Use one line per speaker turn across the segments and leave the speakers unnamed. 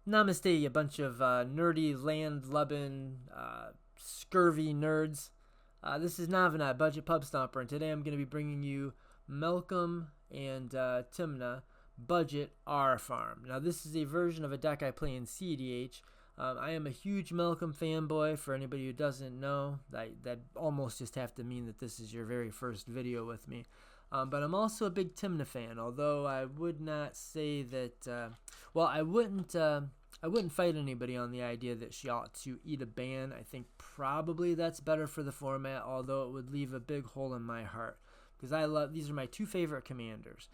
Namaste, a bunch of nerdy, land-lubbing, scurvy nerds. This is Navana, Budget Pub Stomper, and today I'm going to be bringing you Malcolm and Tymna Budget Arrr Farm. Now, this is a version of a deck I play in CDH. I am a huge Malcolm fanboy. For anybody who doesn't know, that almost just have to mean that this is your very first video with me. But I'm also a big Tymna fan, although I would not say that, I wouldn't fight anybody on the idea that she ought to eat a ban. I think probably that's better for the format, although it would leave a big hole in my heart, because these are my two favorite commanders.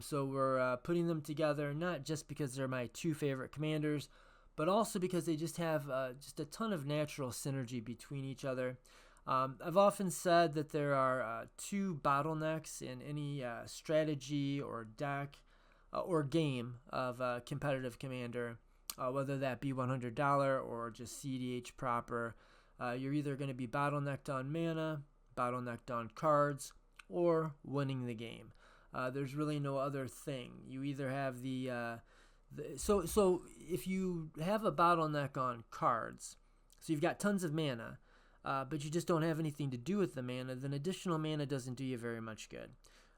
So we're putting them together, not just because they're my two favorite commanders, but also because they just have just a ton of natural synergy between each other. I've often said that there are two bottlenecks in any strategy or deck or game of a competitive commander, whether that be $100 or just CDH proper. You're either going to be bottlenecked on mana, bottlenecked on cards, or winning the game. There's really no other thing. You either have so if you have a bottleneck on cards, so you've got tons of mana, but you just don't have anything to do with the mana, then additional mana doesn't do you very much good.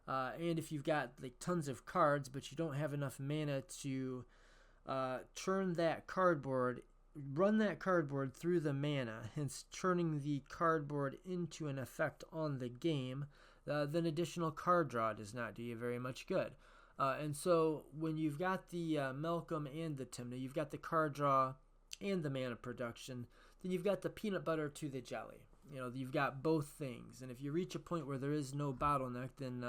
And if you've got like tons of cards, but you don't have enough mana to run that cardboard through the mana, hence turning the cardboard into an effect on the game, then additional card draw does not do you very much good. And so when you've got the Malcolm and the Tymna, you've got the card draw and the mana production, then you've got the peanut butter to the jelly. You know, you've got both things. And if you reach a point where there is no bottleneck, then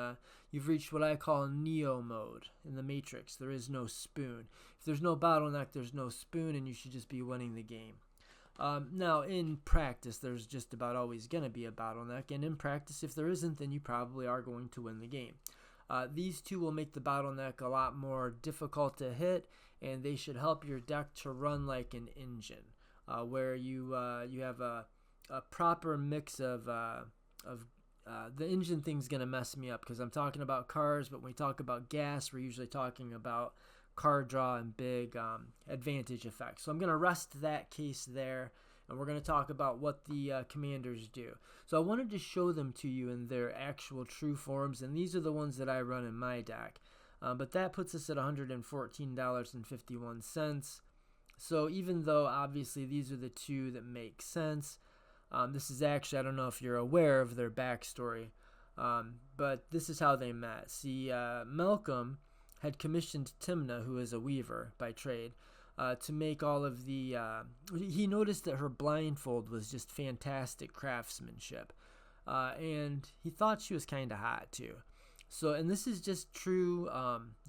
you've reached what I call Neo mode in the Matrix. There is no spoon. If there's no bottleneck, there's no spoon, and you should just be winning the game. Now, in practice, there's just about always going to be a bottleneck. And in practice, if there isn't, then you probably are going to win the game. These two will make the bottleneck a lot more difficult to hit, and they should help your deck to run like an engine, where you have a proper mix of the engine thing's gonna mess me up because I'm talking about cars, but when we talk about gas, we're usually talking about card draw and big advantage effects. So I'm gonna rest that case there, and we're gonna talk about what the commanders do. So I wanted to show them to you in their actual true forms, and these are the ones that I run in my deck. But that puts us at $114.51. So even though obviously these are the two that make sense, this is actually, I don't know if you're aware of their backstory, but this is how they met. See, Malcolm had commissioned Tymna, who is a weaver by trade, to make all of the, he noticed that her blindfold was just fantastic craftsmanship, and he thought she was kind of hot too. So, and this is just true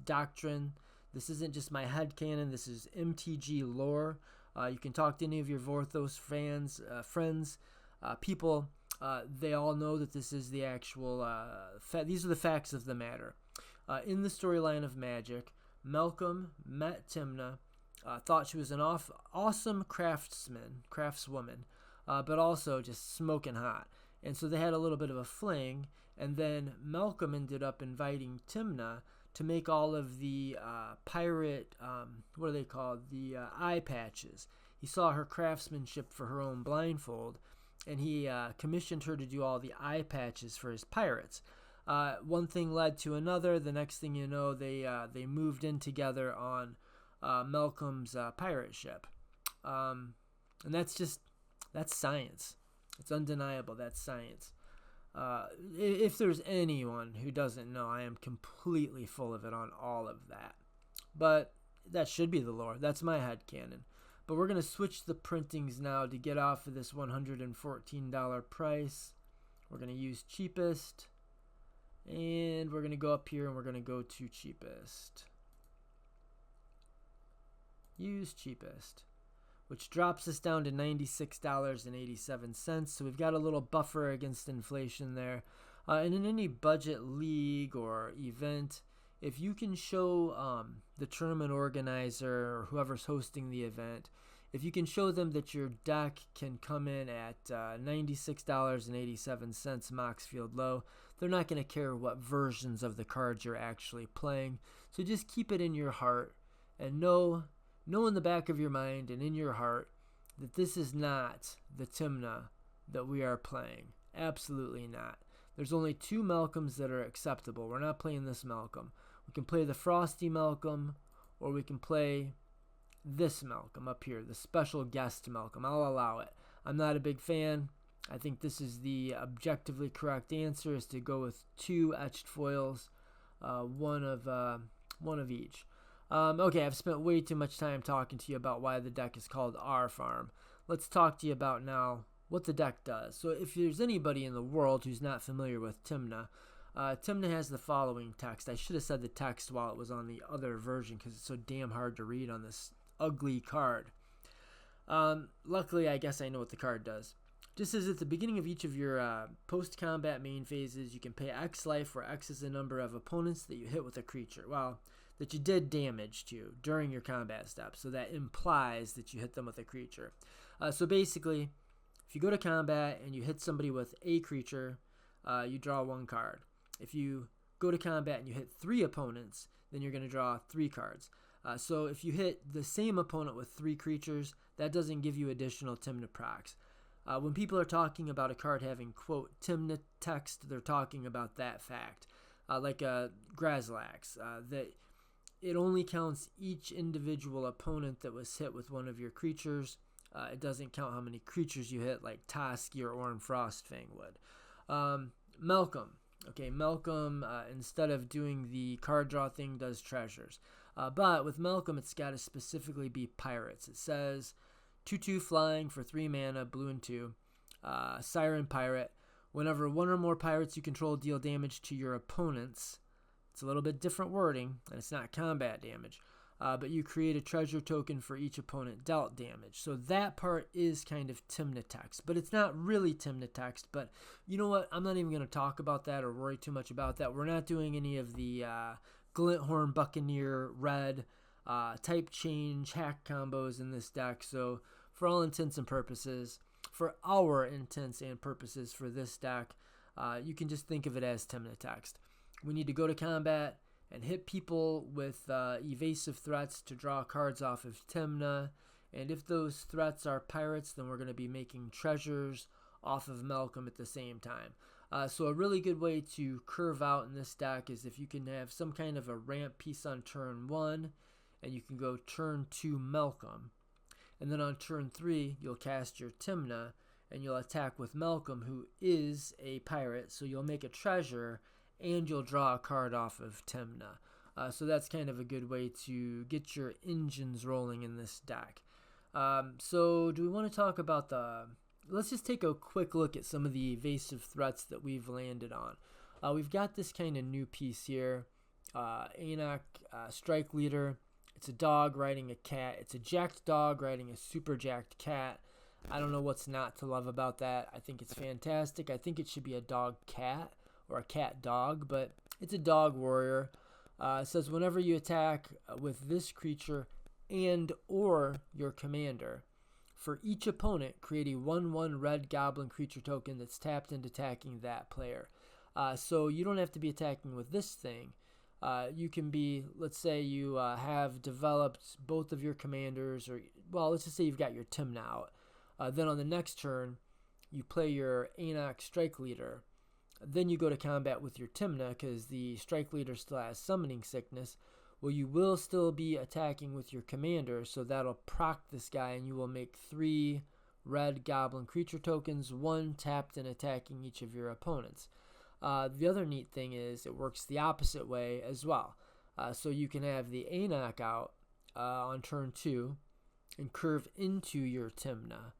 doctrine. This isn't just my headcanon. This is MTG lore. You can talk to any of your Vorthos fans, friends, people. They all know that this is the actual, these are the facts of the matter. In the storyline of Magic, Malcolm met Tymna, thought she was an awesome craftswoman, but also just smoking hot. And so they had a little bit of a fling, and then Malcolm ended up inviting Tymna to make all of the pirate, what are they called, the eye patches. He saw her craftsmanship for her own blindfold, and he commissioned her to do all the eye patches for his pirates. One thing led to another. The next thing you know, they moved in together on Malcolm's pirate ship. And that's science. It's undeniable. That's science. If there's anyone who doesn't know, I am completely full of it on all of that. But that should be the lore. That's my headcanon. But we're going to switch the printings now to get off of this $114 price. We're going to use cheapest. And we're going to go up here and we're going to go to cheapest. Use cheapest, which drops us down to $96.87. So we've got a little buffer against inflation there. And in any budget league or event, if you can show the tournament organizer or whoever's hosting the event, if you can show them that your deck can come in at $96.87 Moxfield low, they're not going to care what versions of the cards you're actually playing. So just keep it in your heart and know know in the back of your mind and in your heart that this is not the Tymna that we are playing. Absolutely not. There's only 2 Malcolms that are acceptable. We're not playing this Malcolm. We can play the Frosty Malcolm, or we can play this Malcolm up here, the special guest Malcolm. I'll allow it. I'm not a big fan. I think this is the objectively correct answer, is to go with 2 etched foils, one of each. Okay, I've spent way too much time talking to you about why the deck is called Arrr Farm. Let's talk to you about now what the deck does. So if there's anybody in the world who's not familiar with Tymna, Tymna has the following text. I should have said the text while it was on the other version because it's so damn hard to read on this ugly card. Luckily, I guess I know what the card does. Just as at the beginning of each of your post-combat main phases, you can pay X life, where X is the number of opponents that you hit with a creature. Well, that you did damage to during your combat step. So that implies that you hit them with a creature. So basically, if you go to combat and you hit somebody with a creature, you draw 1 card. If you go to combat and you hit 3 opponents, then you're going to draw 3 cards. So if you hit the same opponent with 3 creatures, that doesn't give you additional Tymna procs. When people are talking about a card having, quote, Tymna text, they're talking about that fact. Like Grazlax, that it only counts each individual opponent that was hit with one of your creatures. It doesn't count how many creatures you hit, like Toski or Orn Frostfang would. Malcolm. Okay, Malcolm, instead of doing the card draw thing, does treasures. But with Malcolm, it's got to specifically be pirates. It says 2/2 flying for 3 mana, blue and 2. Siren Pirate. Whenever 1 or more pirates you control deal damage to your opponents, it's a little bit different wording, and it's not combat damage. But you create a treasure token for each opponent dealt damage. So that part is kind of Tymna text, but it's not really Tymna text. But you know what? I'm not even going to talk about that or worry too much about that. We're not doing any of the Glinthorn Buccaneer red type change hack combos in this deck. So for all intents and purposes, for our intents and purposes for this deck, you can just think of it as Tymna text. We need to go to combat and hit people with evasive threats to draw cards off of Tymna. And if those threats are pirates, then we're going to be making treasures off of Malcolm at the same time. So a really good way to curve out in this deck is if you can have some kind of a ramp piece on turn 1, and you can go turn 2 Malcolm. And then on turn 3, you'll cast your Tymna, and you'll attack with Malcolm, who is a pirate. So you'll make a treasure, and you'll draw a card off of Tymna. So that's kind of a good way to get your engines rolling in this deck. So do we want to talk about let's just take a quick look at some of the evasive threats that we've landed on. We've got this kind of new piece here, Anak Strike Leader. It's a dog riding a cat. It's a jacked dog riding a super jacked cat. I don't know what's not to love about that. I think it's fantastic. I think it should be a dog cat or a cat dog, but it's a dog warrior. It says whenever you attack with this creature and or your commander, for each opponent, create a 1/1 red goblin creature token that's tapped into attacking that player. So you don't have to be attacking with this thing. You can be, let's say you have developed both of your commanders, or, well, let's just say you've got your Tymna out. Then on the next turn, you play your Anak Strike Leader. Then you go to combat with your Tymna because the Strike Leader still has Summoning Sickness. Well, you will still be attacking with your commander, so that'll proc this guy, and you will make 3 red goblin creature tokens, 1 tapped and attacking each of your opponents. The other neat thing is it works the opposite way as well. So you can have the Anak out on turn 2 and curve into your Tymna.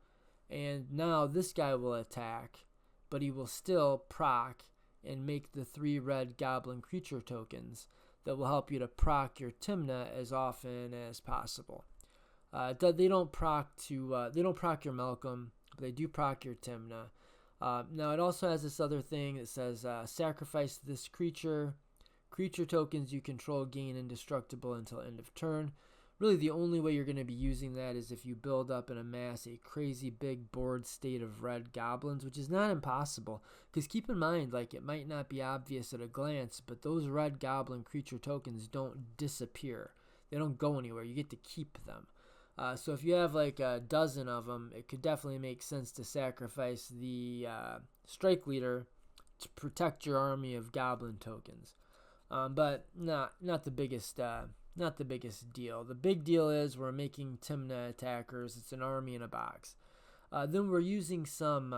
And now this guy will attack, but he will still proc and make the 3 red goblin creature tokens that will help you to proc your Tymna as often as possible. They don't proc your Malcolm, but they do proc your Tymna. Now it also has this other thing that says sacrifice this creature. Creature tokens you control gain indestructible until end of turn. Really the only way you're going to be using that is if you build up and amass a crazy big board state of red goblins, which is not impossible. Because keep in mind, like, it might not be obvious at a glance, but those red goblin creature tokens don't disappear. They don't go anywhere. You get to keep them. So if you have like a dozen of them, it could definitely make sense to sacrifice the strike leader to protect your army of goblin tokens. But not the biggest deal. The big deal is we're making Tymna attackers. It's an army in a box. Then we're using some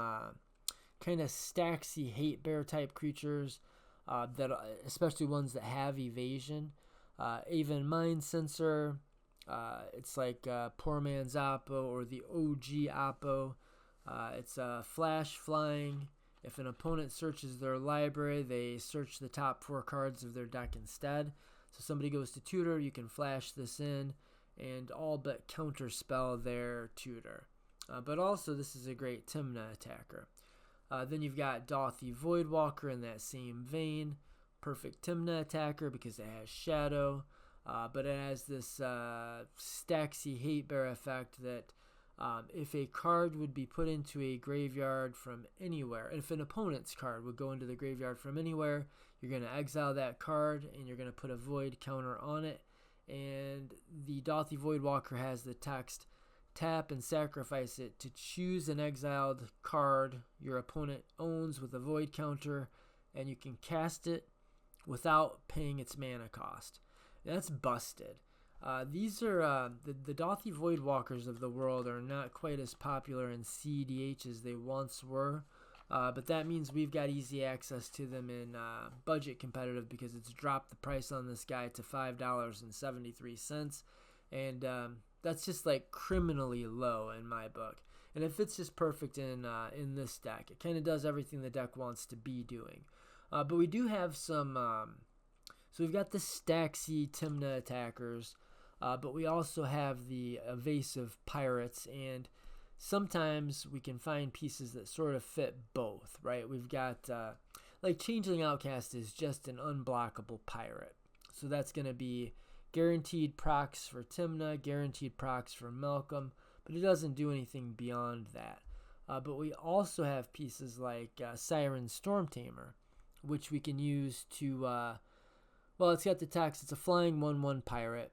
kind of stacksy hate bear type creatures, that especially ones that have evasion. Even Mind Sensor. It's like Poor Man's Oppo or the OG Oppo. It's flash flying. If an opponent searches their library, they search the top 4 cards of their deck instead. So somebody goes to tutor, you can flash this in and all but counterspell their tutor. But also this is a great Tymna attacker. Then you've got Dothy Voidwalker in that same vein. Perfect Tymna attacker because it has Shadow. But it has this stacksy hate bear effect that if a card would be put into a graveyard from anywhere, if an opponent's card would go into the graveyard from anywhere, you're going to exile that card and you're going to put a void counter on it. And the Dothy Voidwalker has the text, tap and sacrifice it to choose an exiled card your opponent owns with a void counter, and you can cast it without paying its mana cost. That's busted. These are the Dothy Voidwalkers of the world are not quite as popular in CEDH as they once were, but that means we've got easy access to them in budget competitive because it's dropped the price on this guy to $5.73, and that's just like criminally low in my book. And it fits just perfect in this deck. It kind of does everything the deck wants to be doing. But we do have some. So we've got the Staxy Tymna attackers, but we also have the Evasive pirates, and sometimes we can find pieces that sort of fit both, right? We've got, like Changeling Outcast is just an unblockable pirate. So that's going to be guaranteed procs for Tymna, guaranteed procs for Malcolm, but it doesn't do anything beyond that. But we also have pieces like Siren Stormtamer, which we can use to... well, it's got the text. It's a flying 1/1 pirate.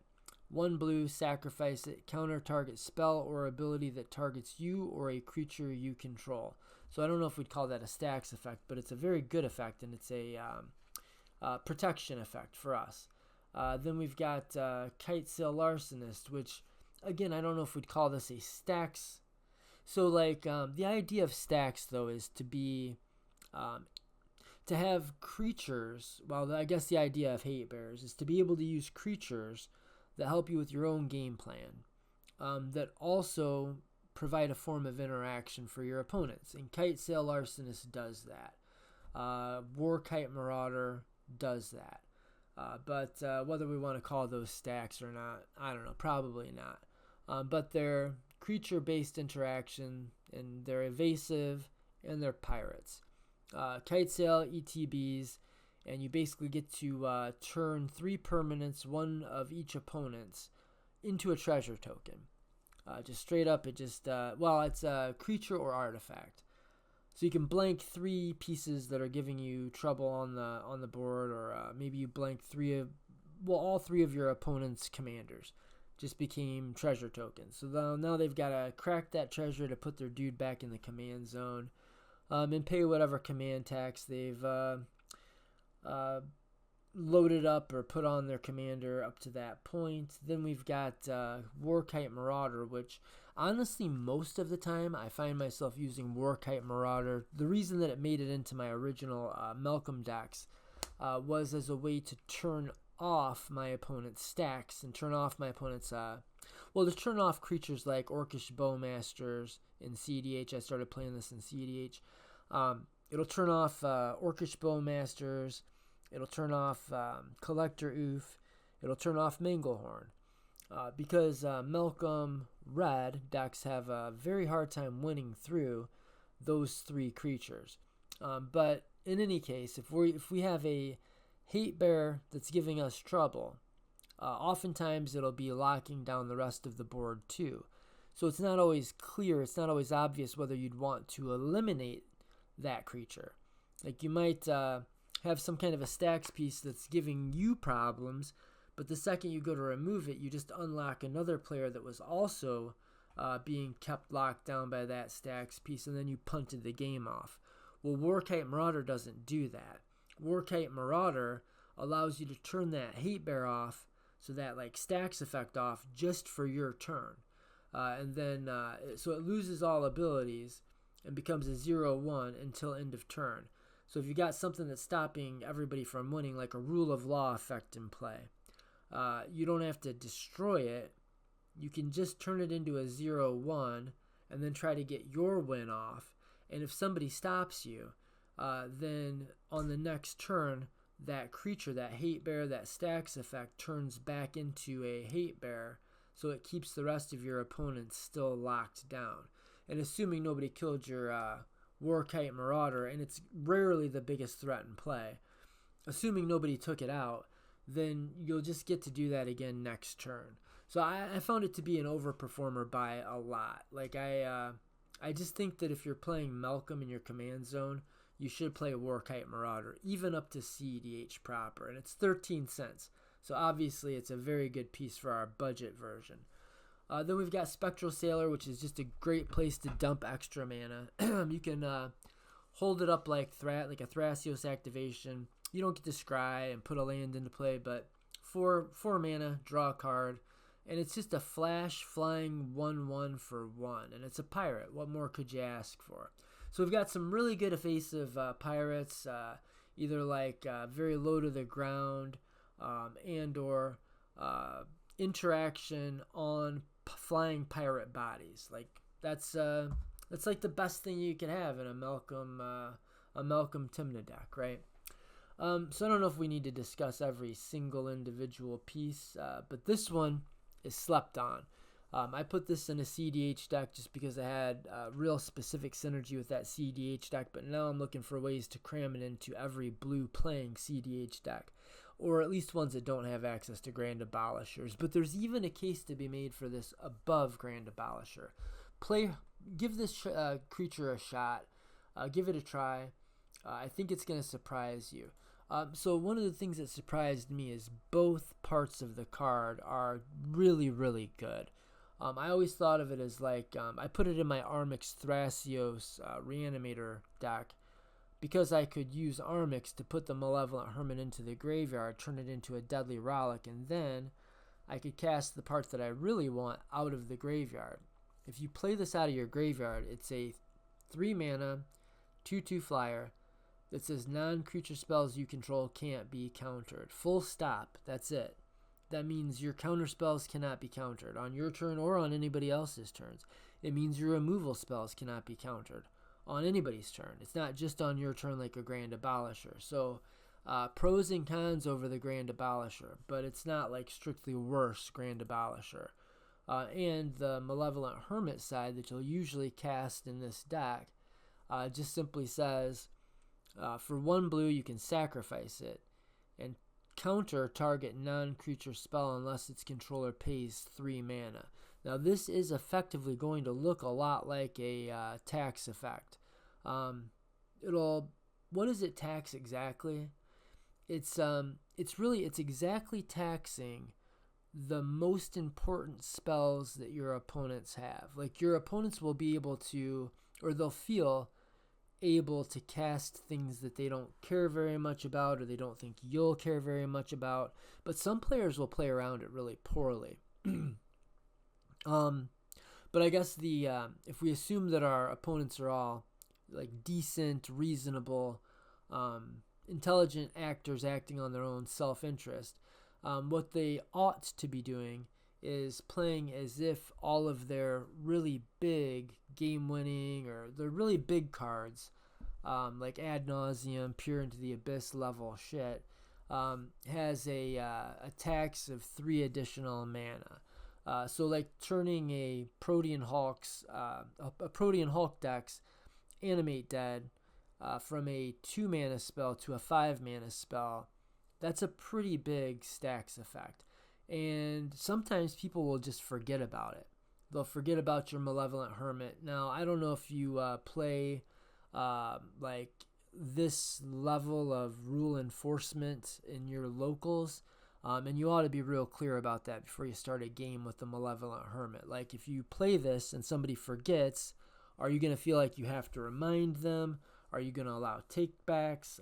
1 blue, sacrifice it. Counter target spell or ability that targets you or a creature you control. So I don't know if we'd call that a stacks effect, but it's a very good effect, and it's a protection effect for us. Then we've got Kite Sail Larcenist, which, again, I don't know if we'd call this a stacks. So, like, the idea of stacks, though, is to be... to have creatures, well, I guess the idea of hate bears is to be able to use creatures that help you with your own game plan, that also provide a form of interaction for your opponents. And Kite Sail Larcenist does that. War Kite Marauder does that. But whether we want to call those stacks or not, I don't know, probably not. But they're creature-based interaction, and they're evasive, and they're pirates. Kite Sail, ETBs, and you basically get to turn 3 permanents, one of each opponent's, into a treasure token. Just straight up, it just, it's a creature or artifact. So you can blank 3 pieces that are giving you trouble on the board, or maybe you blank all 3 of your opponent's commanders. Just became treasure tokens. So now they've got to crack that treasure to put their dude back in the command zone. And pay whatever command tax they've loaded up or put on their commander up to that point. Then we've got Warkite Marauder, which honestly most of the time I find myself using Warkite Marauder. The reason that it made it into my original Malcolm decks was as a way to turn off my opponent's stacks and turn off my opponent's... to turn off creatures like Orcish Bowmasters in CDH. I started playing this in CDH. It'll turn off Orcish Bowmasters. It'll turn off Collector Oof. It'll turn off Manglehorn. Because Malcolm Red decks have a very hard time winning through those 3 creatures. But in any case, if we have a hate bear that's giving us trouble, oftentimes it'll be locking down the rest of the board too. So it's not always clear, it's not always obvious whether you'd want to eliminate that creature. Like you might have some kind of a stacks piece that's giving you problems, But the second you go to remove it, you just unlock another player that was also being kept locked down by that stacks piece, and then you punted the game off. Well, Warkite Marauder doesn't do that. Warkite Marauder allows you to turn that hate bear off, so that like stacks effect off just for your turn. And then so it loses all abilities and becomes a 0-1 until end of turn. So if you got something that's stopping everybody from winning, like a rule of law effect in play, you don't have to destroy it. You can just turn it into a 0-1 and then try to get your win off. And if somebody stops you, then on the next turn, that creature, that hate bear, that stacks effect turns back into a hate bear, so it keeps the rest of your opponents still locked down. And assuming nobody killed your Warkite Marauder, and it's rarely the biggest threat in play, assuming nobody took it out, then you'll just get to do that again next turn. So I found it to be an overperformer by a lot. Like I just think that if you're playing Malcolm in your command zone, you should play Warkite Marauder, even up to CEDH proper, and it's 13 cents. So obviously it's a very good piece for our budget version. Then we've got Spectral Sailor, which is just a great place to dump extra mana. You can hold it up like a Thrasios activation. You don't get to scry and put a land into play, but 4 mana, draw a card, and it's just a flash flying 1/1 for 1, and it's a pirate. What more could you ask for? So we've got some really good evasive pirates, either like very low to the ground and or interaction on flying pirate bodies. Like that's like the best thing you can have in a Malcolm Tymna deck, right? So I don't know if we need to discuss every single individual piece, but this one is slept on. I put this in a CDH deck just because I had real specific synergy with that CDH deck, but now I'm looking for ways to cram it into every blue playing CDH deck, or at least ones that don't have access to Grand Abolishers. But there's even a case to be made for this above Grand Abolisher. Give this creature a shot. Give it a try. I think it's going to surprise you. So one of the things that surprised me is both parts of the card are really, really good. I always thought of it as like, I put it in my Armix Thrasios Reanimator deck because I could use Armix to put the Malevolent Hermit into the graveyard, turn it into a Deadly Relic, and then I could cast the part that I really want out of the graveyard. If you play this out of your graveyard, it's a 3 mana, 2/2 flyer that says non-creature spells you control can't be countered. Full stop. That's it. That means your counter spells cannot be countered on your turn or on anybody else's turns. It means your removal spells cannot be countered on anybody's turn. It's not just on your turn like a Grand Abolisher. So pros and cons over the Grand Abolisher, but it's not like strictly worse Grand Abolisher. And the Malevolent Hermit side that you'll usually cast in this deck just simply says, for 1 blue you can sacrifice it and counter target non-creature spell unless its controller pays 3 mana. Now this is effectively going to look a lot like a tax effect. What does it tax exactly? It's exactly taxing the most important spells that your opponents have. Like your opponents will be able to, or they'll feel able to cast things that they don't care very much about, or they don't think you'll care very much about, but some players will play around it really poorly. But I guess if we assume that our opponents are all like decent, reasonable, intelligent actors acting on their own self-interest, what they ought to be doing is playing as if all of their really big game-winning or their really big cards, like Ad Nauseam, Pure into the Abyss level shit, has a tax of 3 additional mana. So like turning a Protean Hulk deck's Animate Dead from a 2 mana spell to a 5 mana spell, that's a pretty big stacks effect. And sometimes people will just forget about it. They'll forget about your Malevolent Hermit. Now, I don't know if you play like this level of rule enforcement in your locals, And you ought to be real clear about that before you start a game with the Malevolent Hermit. Like, if you play this and somebody forgets, are you going to feel like you have to remind them? Are you going to allow takebacks?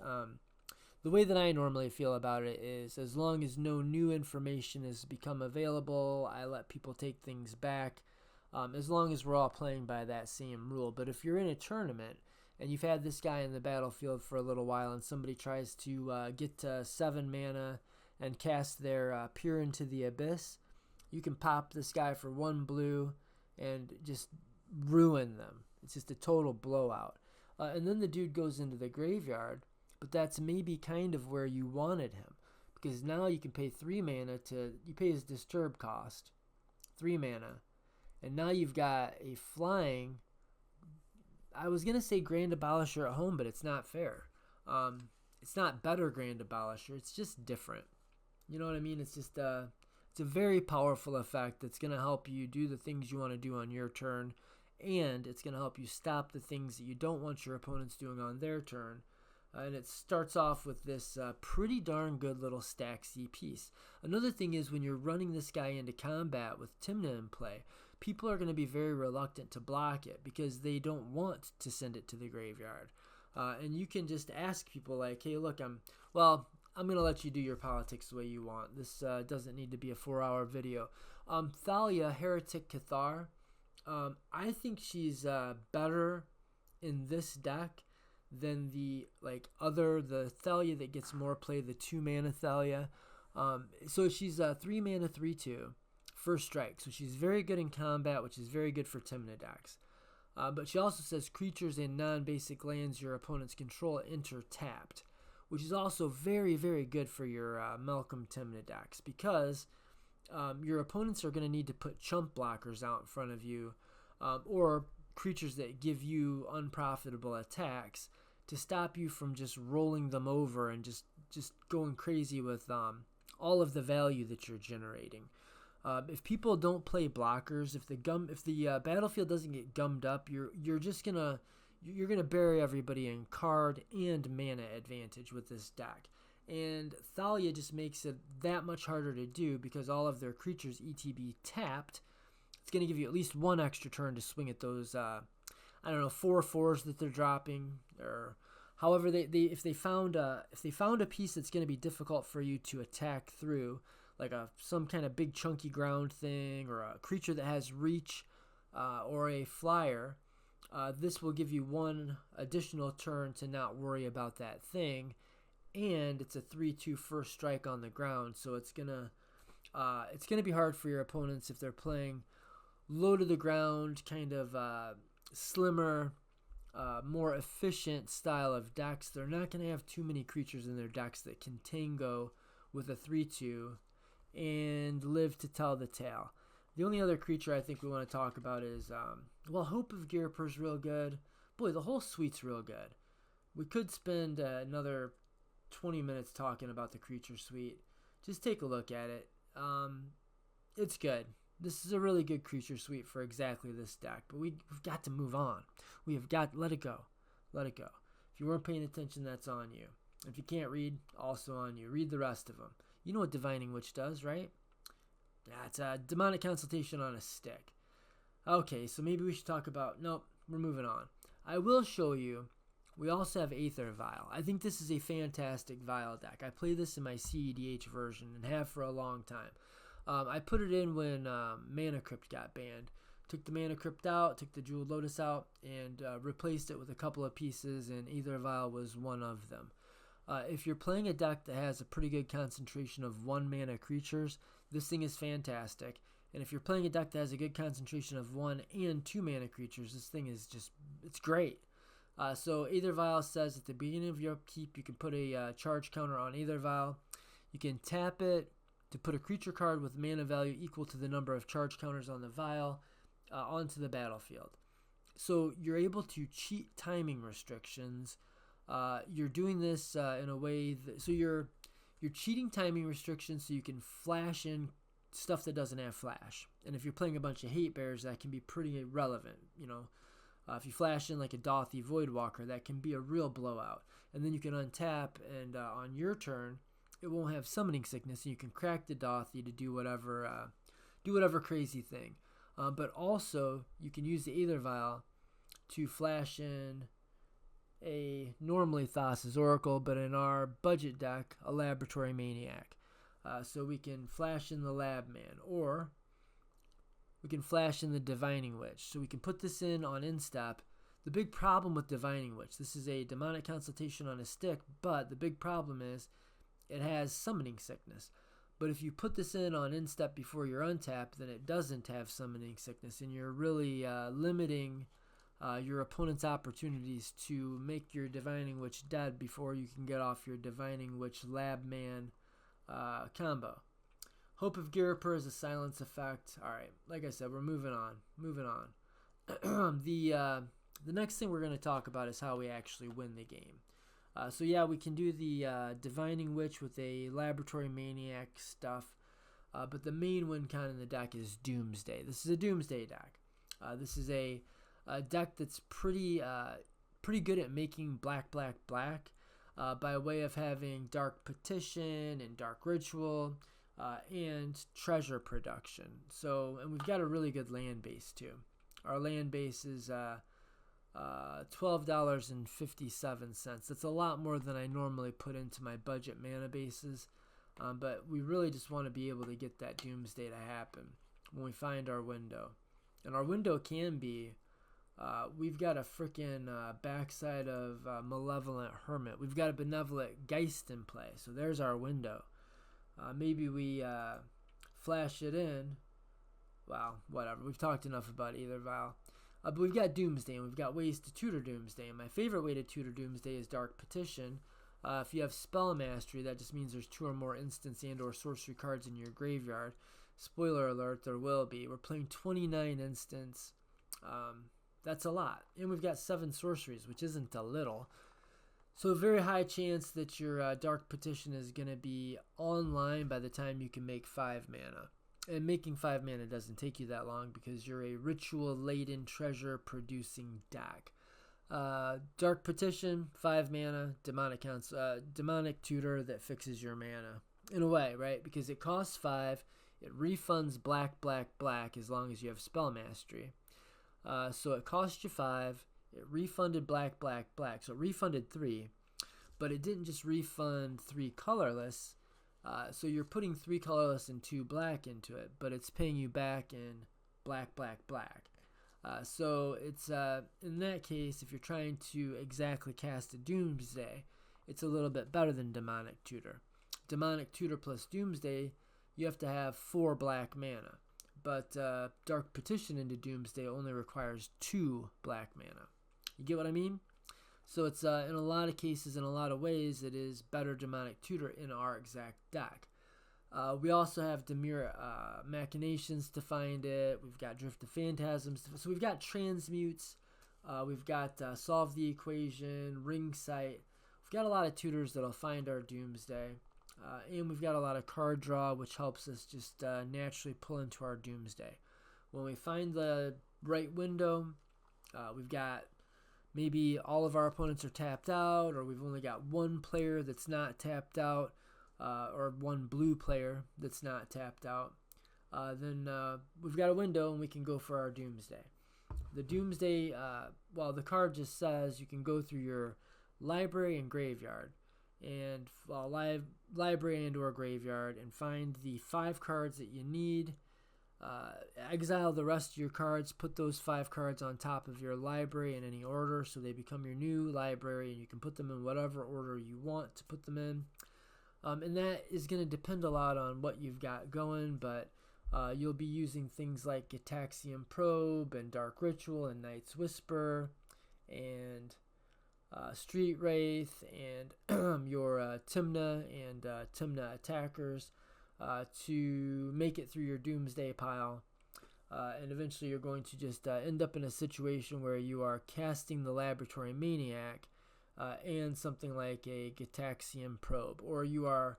The way that I normally feel about it is, as long as no new information has become available, I let people take things back, as long as we're all playing by that same rule. But if you're in a tournament and you've had this guy in the battlefield for a little while and somebody tries to get to 7 mana and cast their Peer into the Abyss, you can pop this guy for 1 blue and just ruin them. It's just a total blowout. And then the dude goes into the graveyard, but that's maybe kind of where you wanted him, because now you can pay 3 mana you pay his disturb cost, 3 mana, and now you've got a flying, I was going to say Grand Abolisher at home, but it's not fair. It's not better Grand Abolisher, it's just different. You know what I mean? It's just it's a very powerful effect that's going to help you do the things you want to do on your turn, and it's going to help you stop the things that you don't want your opponents doing on their turn. And it starts off with this pretty darn good little stack C piece. Another thing is, when you're running this guy into combat with Tymna in play, people are going to be very reluctant to block it because they don't want to send it to the graveyard. And you can just ask people like, hey, look, I'm going to let you do your politics the way you want. This doesn't need to be a 4-hour video. Thalia, Heretic Cathar, I think she's better in this deck than the Thalia that gets more play, the 2 mana Thalia. So she's 3 mana 3/2, first strike. So she's very good in combat, which is very good for Tymna decks. But she also says creatures and non-basic lands your opponents control enter tapped, which is also very, very good for your Malcolm Tymna decks, because your opponents are going to need to put chump blockers out in front of you, or creatures that give you unprofitable attacks to stop you from just rolling them over and just going crazy with all of the value that you're generating. If people don't play blockers, if the battlefield doesn't get gummed up, you're gonna bury everybody in card and mana advantage with this deck. And Thalia just makes it that much harder to do because all of their creatures ETB tapped. It's going to give you at least 1 extra turn to swing at those, 4/4s that they're dropping, or however if they found a piece that's going to be difficult for you to attack through, like some kind of big chunky ground thing, or a creature that has reach, or a flyer. This will give you 1 additional turn to not worry about that thing, and it's a 3/2 first strike on the ground, so it's gonna be hard for your opponents if they're playing low to the ground, kind of slimmer, more efficient style of decks. They're not going to have too many creatures in their decks that can tango with a 3/2 and live to tell the tale. The only other creature I think we want to talk about is, Hope of Girper's real good. Boy, the whole suite's real good. We could spend another 20 minutes talking about the creature suite. Just take a look at it. It's good. This is a really good creature suite for exactly this deck, but we've got to move on. Let it go. Let it go. If you weren't paying attention, that's on you. If you can't read, also on you. Read the rest of them. You know what Divining Witch does, right? That's a demonic consultation on a stick. Okay, so maybe we should talk about... Nope, we're moving on. I will show you, we also have Aether Vial. I think this is a fantastic Vial deck. I play this in my CEDH version and have for a long time. I put it in when Mana Crypt got banned. Took the Mana Crypt out, took the Jeweled Lotus out, and replaced it with a couple of pieces, and Aether Vial was one of them. If you're playing a deck that has a pretty good concentration of 1 mana creatures, this thing is fantastic. And if you're playing a deck that has a good concentration of 1 and 2 mana creatures, this thing is it's great. So Aether Vial says at the beginning of your upkeep, you can put a charge counter on Aether Vial. You can tap it to put a creature card with mana value equal to the number of charge counters on the vial onto the battlefield. So you're able to cheat timing restrictions. You're doing this in a way so you're cheating timing restrictions so you can flash in stuff that doesn't have flash. And if you're playing a bunch of hatebears, that can be pretty relevant. If you flash in like a Dothy Voidwalker, that can be a real blowout. And then you can untap, and on your turn, it won't have summoning sickness, and you can crack the Dothy to do whatever crazy thing. But also, you can use the Aether Vial to flash in a normally Thassa's Oracle, but in our budget deck, a Laboratory Maniac. So we can flash in the Lab Man, or we can flash in the Divining Witch. So we can put this in on instep. The big problem with Divining Witch, this is a demonic consultation on a stick, but the big problem is it has summoning sickness. But if you put this in on instep before you're untapped, then it doesn't have summoning sickness, and you're really limiting your opponent's opportunities to make your Divining Witch dead before you can get off your Divining Witch Lab Man combo. Hope of Girapur is a silence effect. Alright, like I said, we're moving on. The next thing we're going to talk about is how we actually win the game. So yeah, we can do the Divining Witch with a Laboratory Maniac stuff, but the main win count in the deck is Doomsday. This is a Doomsday deck. This is a deck that's pretty good at making black by way of having Dark Petition and Dark Ritual and treasure production. So, and we've got a really good land base too. Our land base is $12.57. That's a lot more than I normally put into my budget mana bases, but we really just want to be able to get that Doomsday to happen when we find our window. And our window can be, we've got a freaking backside of Malevolent Hermit. We've got a Benevolent Geist in play, so there's our window. Maybe we flash it in. Well, whatever. We've talked enough about Aether Vial. But we've got Doomsday, and we've got ways to tutor Doomsday. And my favorite way to tutor Doomsday is Dark Petition. If you have Spell Mastery, that just means there's 2 or more instants and or sorcery cards in your graveyard. Spoiler alert, there will be. We're playing 29 instants. That's a lot. And we've got 7 sorceries, which isn't a little. So a very high chance that your Dark Petition is going to be online by the time you can make 5 mana. And making 5 mana doesn't take you that long because you're a ritual-laden treasure-producing deck. Dark Petition, 5 mana, demonic tutor that fixes your mana. In a way, right? Because it costs 5, it refunds black as long as you have Spell Mastery. So it cost you 5, it refunded black. So it refunded 3, but it didn't just refund 3 colorless. So you're putting 3 colorless and 2 black into it, but it's paying you back in black. So it's in that case, if you're trying to exactly cast a Doomsday, it's a little bit better than Demonic Tutor. Demonic Tutor plus Doomsday, you have to have 4 black mana, but Dark Petition into Doomsday only requires 2 black mana. You get what I mean? So it's in a lot of cases, in a lot of ways, it is better Demonic Tutor in our exact deck. We also have Demure Machinations to find it. We've got Drift of Phantasms. So we've got Transmutes. We've got Solve the Equation, Ring Sight. We've got a lot of tutors that'll find our Doomsday. And we've got a lot of card draw, which helps us just naturally pull into our Doomsday. When we find the right window, we've got maybe all of our opponents are tapped out, or we've only got one player that's not tapped out, or one blue player that's not tapped out. Then we've got a window and we can go for our Doomsday. The Doomsday, well, the card just says you can go through your library and graveyard, and library and or graveyard, and find the 5 cards that you need. Exile the rest of your cards, put those 5 cards on top of your library in any order so they become your new library, and you can put them in whatever order you want to put them in. And that is going to depend a lot on what you've got going, but you'll be using things like Gitaxian Probe and Dark Ritual and Night's Whisper and Street Wraith and your Tymna and Tymna Attackers to make it through your Doomsday pile. And eventually you're going to just end up in a situation where you are casting the Laboratory Maniac and something like a Gitaxian Probe, or you are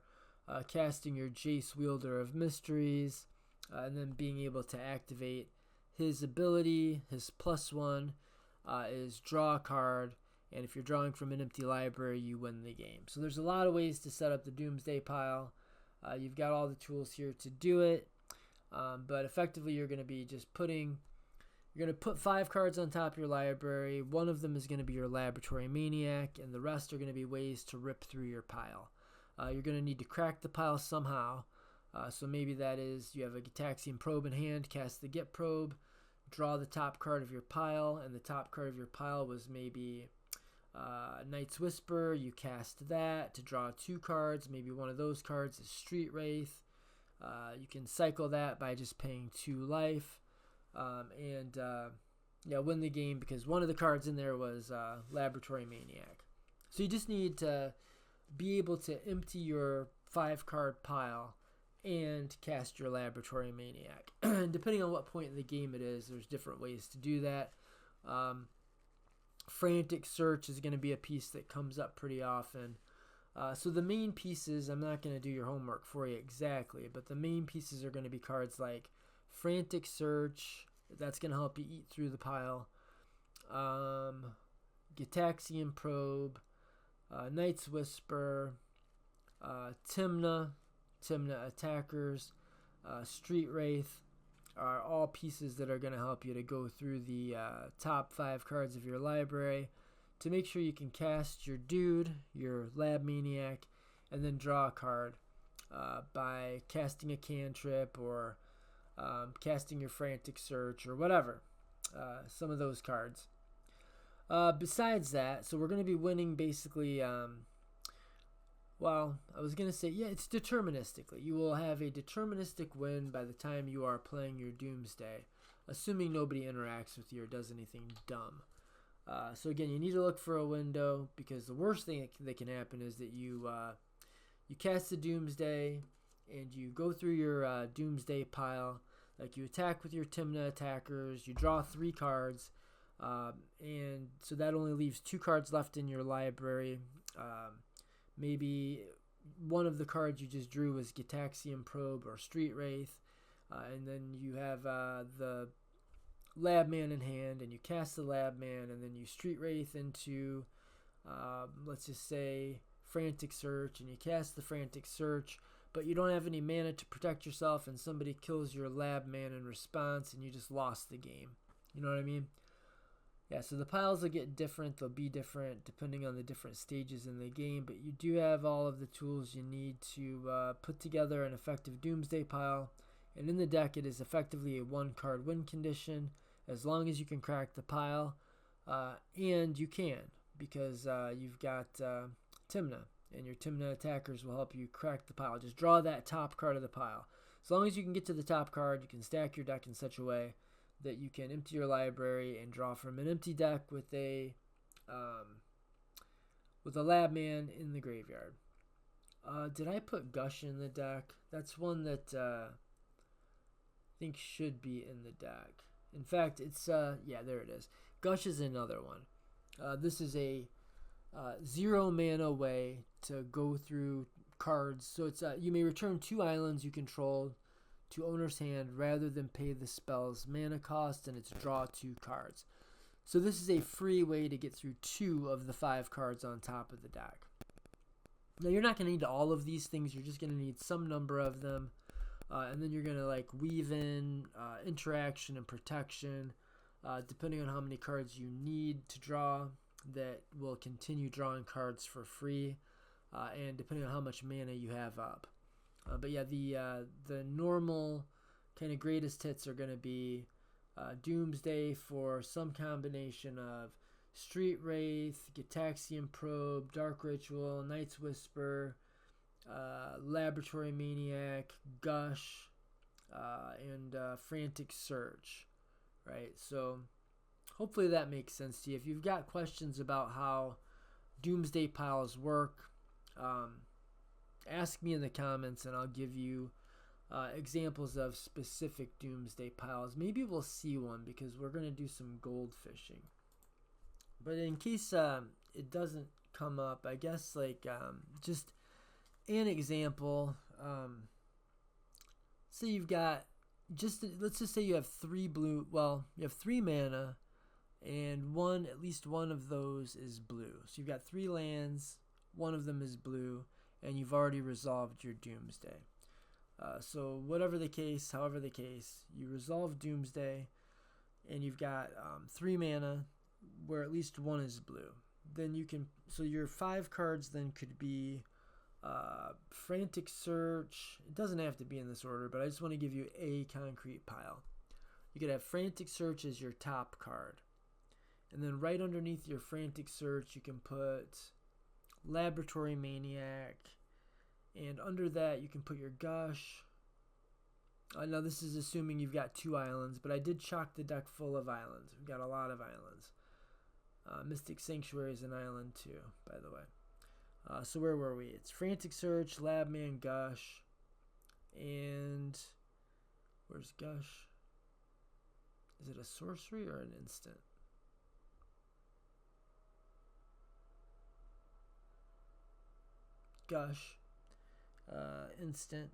casting your Jace Wielder of Mysteries, and then being able to activate his ability. His +1 is draw a card, And if you're drawing from an empty library, you win the game. So there's a lot of ways to set up the Doomsday pile. You've got all the tools here to do it. But effectively, you're going to be just you're going to put 5 cards on top of your library. One of them is going to be your Laboratory Maniac, and the rest are going to be ways to rip through your pile. You're going to need to crack the pile somehow. So maybe that is you have a Gitaxian Probe in hand, cast the Get Probe, draw the top card of your pile, and the top card of your pile was maybe Night's Whisper. You cast that to draw 2 cards. Maybe one of those cards is Street Wraith. You can cycle that by just paying 2 life. Win the game because one of the cards in there was Laboratory Maniac. So you just need to be able to empty your 5-card pile and cast your Laboratory Maniac. Depending on what point in the game it is, there's different ways to do that. Frantic Search is going to be a piece that comes up pretty often. So the main pieces, I'm not going to do your homework for you exactly, but the main pieces are going to be cards like Frantic Search. That's going to help you eat through the pile. Gitaxian Probe, Night's Whisper, Tymna Attackers, Street Wraith are all pieces that are going to help you to go through the top 5 cards of your library to make sure you can cast your dude, your Lab Maniac, and then draw a card by casting a cantrip or casting your Frantic Search or whatever. Some of those cards. Besides that, so we're going to be winning basically, I was going to say, it's deterministically. You will have a deterministic win by the time you are playing your Doomsday, assuming nobody interacts with you or does anything dumb. So again, you need to look for a window because the worst thing that can happen is that you cast the Doomsday and you go through your Doomsday pile. Like you attack with your Tymna attackers, you draw 3 cards, and so that only leaves 2 cards left in your library. Maybe one of the cards you just drew was Gitaxian Probe or Street Wraith, and then you have the Lab Man in hand, and you cast the Lab Man, and then you Street Wraith into, let's just say, Frantic Search, and you cast the Frantic Search, but you don't have any mana to protect yourself, and somebody kills your Lab Man in response, and you just lost the game. You know what I mean? Yeah, so the piles will get different. They'll be different depending on the different stages in the game, but you do have all of the tools you need to put together an effective Doomsday pile. And in the deck, it is effectively a 1-card win condition as long as you can crack the pile. And you can because you've got Tymna, and your Tymna attackers will help you crack the pile. Just draw that top card of the pile. As long as you can get to the top card, you can stack your deck in such a way that you can empty your library and draw from an empty deck with a Lab Man in the graveyard. Did I put Gush in the deck? That's one that I think should be in the deck. In fact, it's there it is. Gush is another one. This is a 0 mana way to go through cards. So it's you may return 2 islands you control to owner's hand rather than pay the spell's mana cost, and it's draw 2 cards. So this is a free way to get through 2 of the 5 cards on top of the deck. Now you're not going to need all of these things, you're just going to need some number of them, and then you're going to weave in interaction and protection depending on how many cards you need to draw that will continue drawing cards for free, and depending on how much mana you have up. But yeah, the normal kind of greatest hits are going to be Doomsday for some combination of Street Wraith, Gitaxian Probe, Dark Ritual, Night's Whisper, Laboratory Maniac, Gush, and Frantic Search, right? So hopefully that makes sense to you. If you've got questions about how Doomsday piles work, ask me in the comments and I'll give you examples of specific Doomsday piles. Maybe we'll see one because we're going to do some gold fishing. But in case it doesn't come up, I guess just an example. So you've got let's just say you have 3 blue. Well, you have 3 mana, and at least one of those is blue. So you've got 3 lands, one of them is blue, and you've already resolved your Doomsday. So however the case, you resolve Doomsday, and you've got 3 mana, where at least one is blue. Then you can, so your 5 cards then could be Frantic Search. It doesn't have to be in this order, but I just want to give you a concrete pile. You could have Frantic Search as your top card. And then right underneath your Frantic Search, you can put Laboratory Maniac. And under that, you can put your Gush. Now, this is assuming you've got 2 islands, but I did chock the deck full of islands. We've got a lot of islands. Mystic Sanctuary is an island too, by the way. So where were we? It's Frantic Search, Labman, Gush, and where's Gush? Is it a sorcery or an instant? Gush, instant.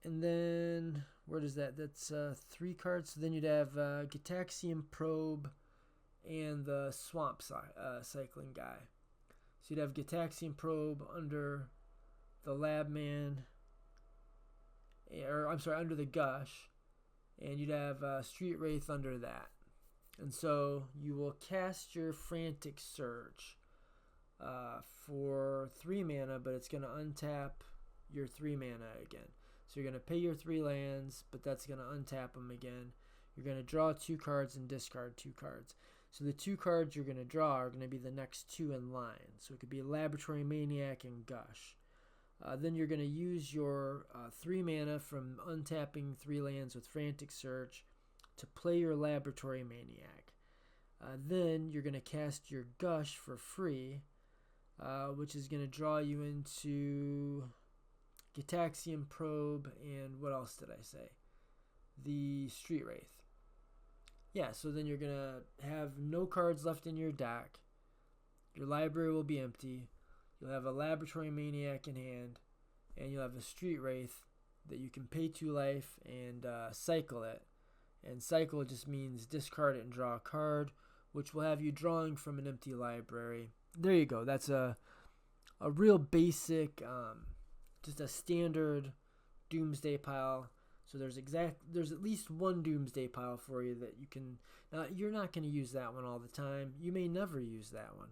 And then, where does that? That's 3 cards. So then you'd have Gitaxian Probe and the Swamp Cycling guy. So you'd have Gitaxian Probe under the Labman, or I'm sorry, under the Gush, and you'd have Street Wraith under that. And so you will cast your Frantic Search for 3 mana, but it's going to untap your 3 mana again. So you're going to pay your 3 lands, but that's going to untap them again. You're going to draw 2 cards and discard 2 cards. So the 2 cards you're going to draw are going to be the next 2 in line. So it could be Laboratory Maniac and Gush. Then you're going to use your 3 mana from untapping 3 lands with Frantic Search to play your Laboratory Maniac. Then you're going to cast your Gush for free, which is going to draw you into Gitaxian Probe, and what else did I say? The Street Wraith. Yeah, so then you're going to have no cards left in your deck. Your library will be empty. You'll have a Laboratory Maniac in hand, and you'll have a Street Wraith that you can pay 2 life and cycle it. And cycle just means discard it and draw a card, which will have you drawing from an empty library. There you go. That's a real basic, just a standard Doomsday pile. So there's at least one Doomsday pile for you that you can. Now, you're not going to use that one all the time. You may never use that one.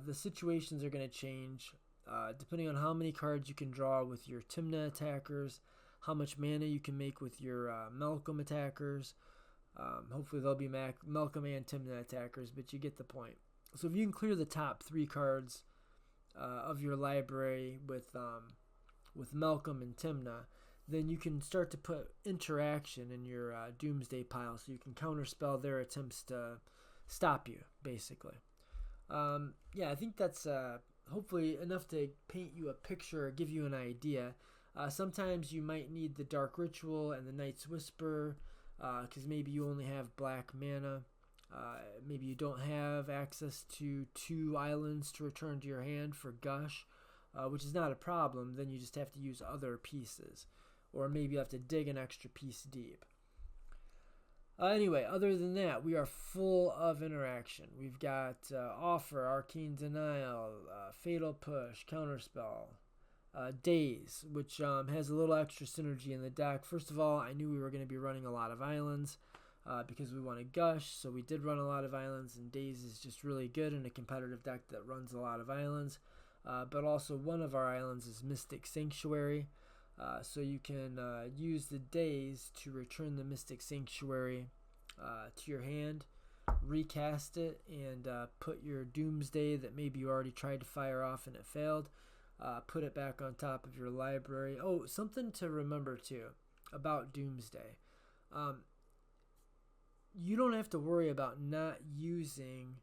The situations are going to change depending on how many cards you can draw with your Tymna attackers, how much mana you can make with your Malcolm attackers. Hopefully they'll be Malcolm and Tymna attackers, but you get the point. So if you can clear the top 3 cards of your library with Malcolm and Tymna, then you can start to put interaction in your Doomsday pile, so you can counterspell their attempts to stop you, basically. Yeah, I think that's hopefully enough to paint you a picture or give you an idea. Sometimes you might need the Dark Ritual and the Night's Whisper, because maybe you only have black mana. Maybe you don't have access to 2 islands to return to your hand for Gush, which is not a problem. Then you just have to use other pieces. Or maybe you have to dig an extra piece deep. Anyway, other than that, we are full of interaction. We've got Offer, Arcane Denial, Fatal Push, Counterspell, Daze, which has a little extra synergy in the deck. First of all, I knew we were going to be running a lot of islands because we wanted Gush, so we did run a lot of islands, and Daze is just really good in a competitive deck that runs a lot of islands. But also one of our islands is Mystic Sanctuary. So you can use the Daze to return the Mystic Sanctuary to your hand, recast it, and put your Doomsday that maybe you already tried to fire off and it failed, put it back on top of your library. Oh, something to remember too about Doomsday. You don't have to worry about not using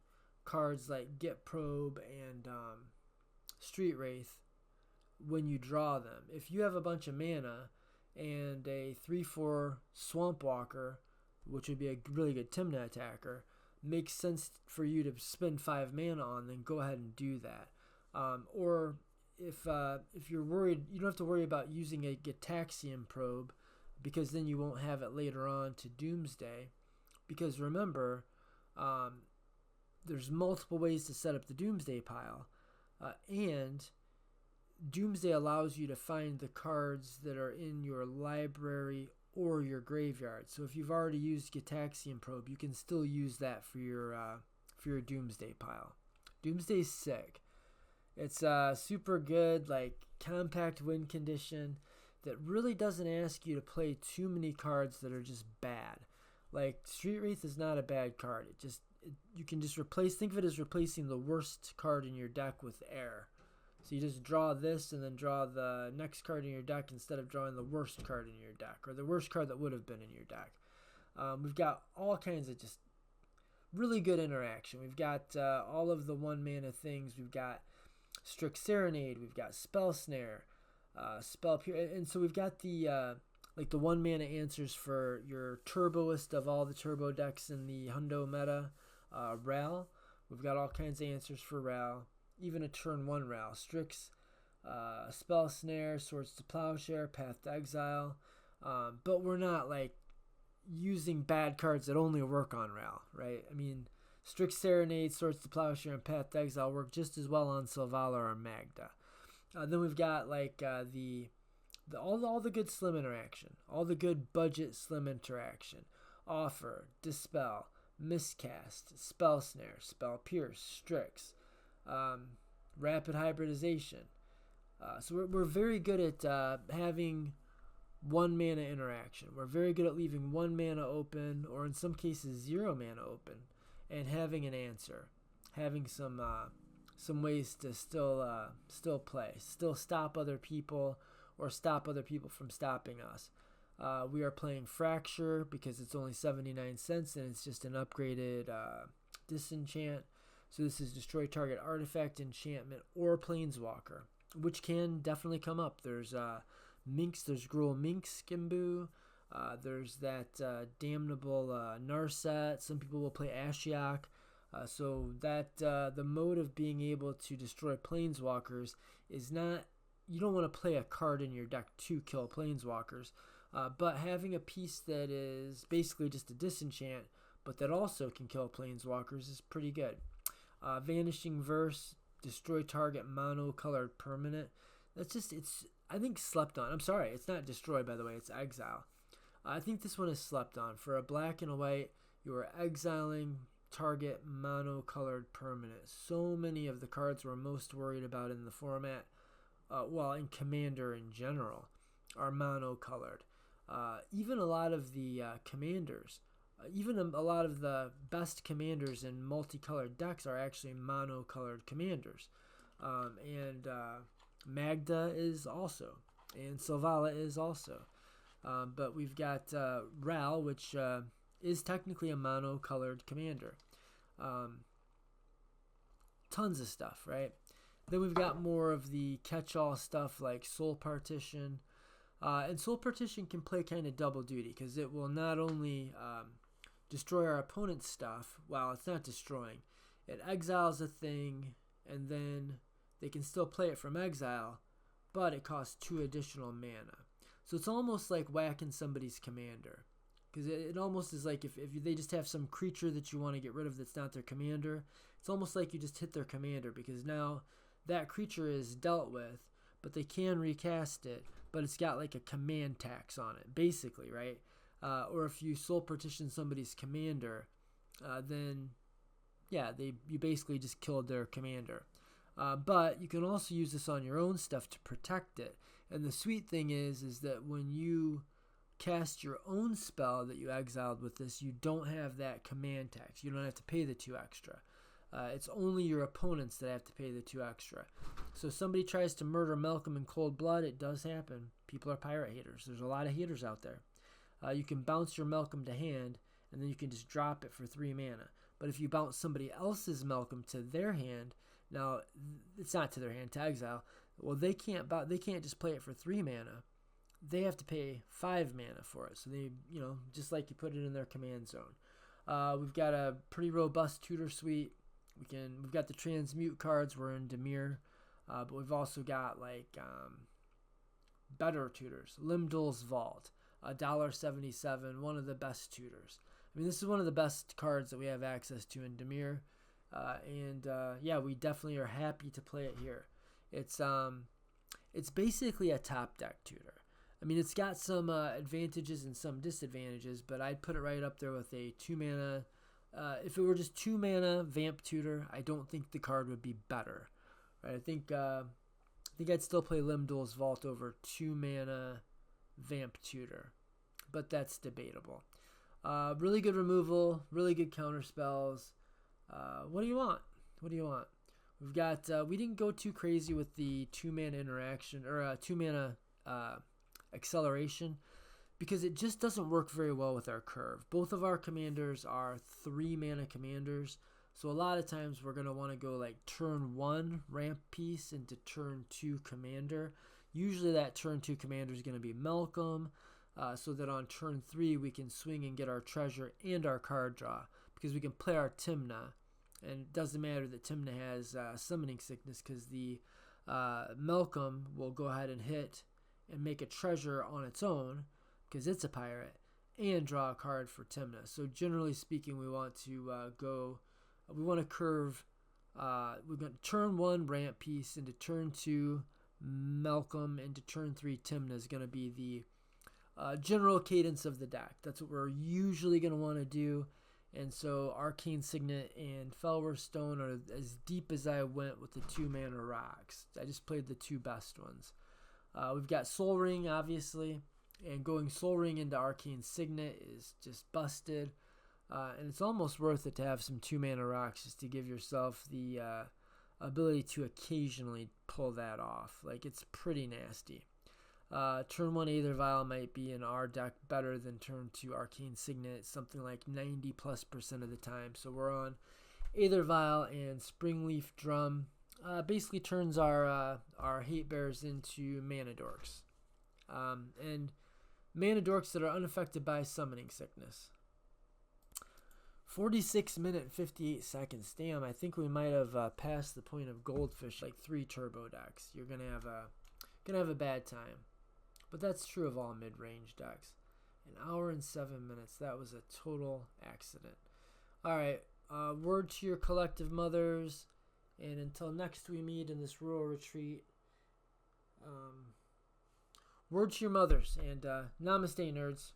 cards like Get Probe and Street Wraith when you draw them. If you have a bunch of mana and a 3/4 Swamp Walker, which would be a really good Tymna attacker, makes sense for you to spend 5 mana on, then go ahead and do that. Or if you're worried, you don't have to worry about using a Gitaxian Probe, because then you won't have it later on to Doomsday. Because remember, There's multiple ways to set up the Doomsday pile, and Doomsday allows you to find the cards that are in your library or your graveyard. So if you've already used Gitaxian Probe, you can still use that for your Doomsday pile. Doomsday's sick. It's super good, like compact win condition that really doesn't ask you to play too many cards that are just bad. Like Street Wraith is not a bad card. You can just think of it as replacing the worst card in your deck with Arrr. So you just draw this and then draw the next card in your deck instead of drawing the worst card in your deck, or the worst card that would have been in your deck. We've got all kinds of just really good interaction. We've got all of the 1 mana things. We've got Strict Serenade. We've got Spell Snare, Spell Pure, and so we've got the 1 mana answers for your turboist of all the turbo decks in the Hundo meta, Ral. We've got all kinds of answers for Ral. Even a turn 1 Ral. Strix, Spell Snare, Swords to Plowshare, Path to Exile. But we're not like using bad cards that only work on Ral, right? I mean, Strix Serenade, Swords to Plowshare, and Path to Exile work just as well on Selvala or Magda. Then we've got like all the good slim interaction, all the good budget slim interaction. Offer, Dispel, Miscast, Spell Snare, Spell Pierce, Strix. Rapid hybridization. So we're very good at having 1 mana interaction. We're very good at leaving 1 mana open, or in some cases 0 mana open, and having an answer, having some ways to still play, still stop other people, or stop other people from stopping us. We are playing Fracture because it's only 79 cents and it's just an upgraded disenchant. So this is destroy target artifact, enchantment, or planeswalker, which can definitely come up. There's Minx, there's Gruul Minx Skimbu, there's that damnable Narset. Some people will play Ashiok. So that the mode of being able to destroy planeswalkers is not, you don't want to play a card in your deck to kill planeswalkers, but having a piece that is basically just a disenchant, but that also can kill planeswalkers is pretty good. Vanishing Verse, destroy target mono-colored permanent. It's I think slept on. I'm sorry, it's not destroy, by the way, it's exile. I think this one is slept on. For a black and a white, you are exiling target mono-colored permanent. So many of the cards we're most worried about in the format, in Commander in general, are mono-colored. Even a lot of the commanders, even a lot of the best commanders in multicolored decks are actually mono-colored commanders. And Magda is also, and Selvala is also. But we've got Ral, which is technically a mono-colored commander. Tons of stuff, right? Then we've got more of the catch-all stuff like Soul Partition. And Soul Partition can play kind of double duty because it will not only destroy our opponent's stuff while it's not destroying. It exiles a thing, and then they can still play it from exile, but it costs 2 additional mana. So it's almost like whacking somebody's commander. Because it almost is like if they just have some creature that you want to get rid of that's not their commander, it's almost like you just hit their commander, because now that creature is dealt with, but they can recast it, but it's got like a command tax on it, basically, right? Or if you soul partition somebody's commander, then yeah, you basically just killed their commander. But you can also use this on your own stuff to protect it. And the sweet thing is that when you cast your own spell that you exiled with this, you don't have that command tax. You don't have to pay the 2 extra. It's only your opponents that have to pay the 2 extra. So if somebody tries to murder Malcolm in cold blood, it does happen. People are pirate haters. There's a lot of haters out there. You can bounce your Malcolm to hand, and then you can just drop it for 3 mana. But if you bounce somebody else's Malcolm to their hand, now it's not to their hand, to exile. Well, they can't just play it for 3 mana. They have to pay 5 mana for it. So they, just like you put it in their command zone. We've got a pretty robust tutor suite. We've got the transmute cards. We're in Dimir, but we've also got like better tutors. Limdol's Vault, $1.77, one of the best tutors. I mean, this is one of the best cards that we have access to in Dimir. Yeah, we definitely are happy to play it here. It's basically a top deck tutor. I mean, it's got some advantages and some disadvantages, but I'd put it right up there with a 2-mana. If it were just 2-mana Vamp Tutor, I don't think the card would be better. Right? I think I'd still play Limdol's Vault over 2-mana Vamp Tutor, but that's debatable. Really good removal, really good counter spells. What do you want? What do you want? We've got, we didn't go too crazy with the 2-mana interaction, or 2-mana acceleration, because it just doesn't work very well with our curve. Both of our commanders are 3-mana commanders, so a lot of times we're going to want to go like turn 1 ramp piece into turn 2 commander. Usually that turn 2 commander is going to be Malcolm, so that on turn 3 we can swing and get our treasure and our card draw, because we can play our Tymna. And it doesn't matter that Tymna has summoning sickness, because the Malcolm will go ahead and hit and make a treasure on its own, because it's a pirate, and draw a card for Tymna. So generally speaking, we want to we want to curve, we're going to turn 1 ramp piece into turn 2 Malcolm, into turn 3 Tymna is going to be the general cadence of the deck. That's what we're usually going to want to do. And so Arcane Signet and Felwar Stone are as deep as I went with the 2-mana rocks. I just played the 2 best ones. We've got Soul Ring, obviously, and going Soul Ring into Arcane Signet is just busted. And it's almost worth it to have some 2-mana rocks just to give yourself the ability to occasionally pull that off. Like, it's pretty nasty. Turn 1 Aether Vial might be in our deck better than turn 2 Arcane Signet, something like 90+% of the time. So we're on Aether Vial, and Springleaf Drum basically turns our hatebears into mana dorks. And mana dorks that are unaffected by summoning sickness. 46 minutes and 58 seconds. Damn, I think we might have passed the point of Goldfish, like 3 turbo decks. You're gonna have a bad time. But that's true of all mid-range decks. An hour and 7 minutes. That was a total accident. Alright, word to your collective mothers. And until next we meet in this rural retreat, word to your mothers. And namaste, nerds.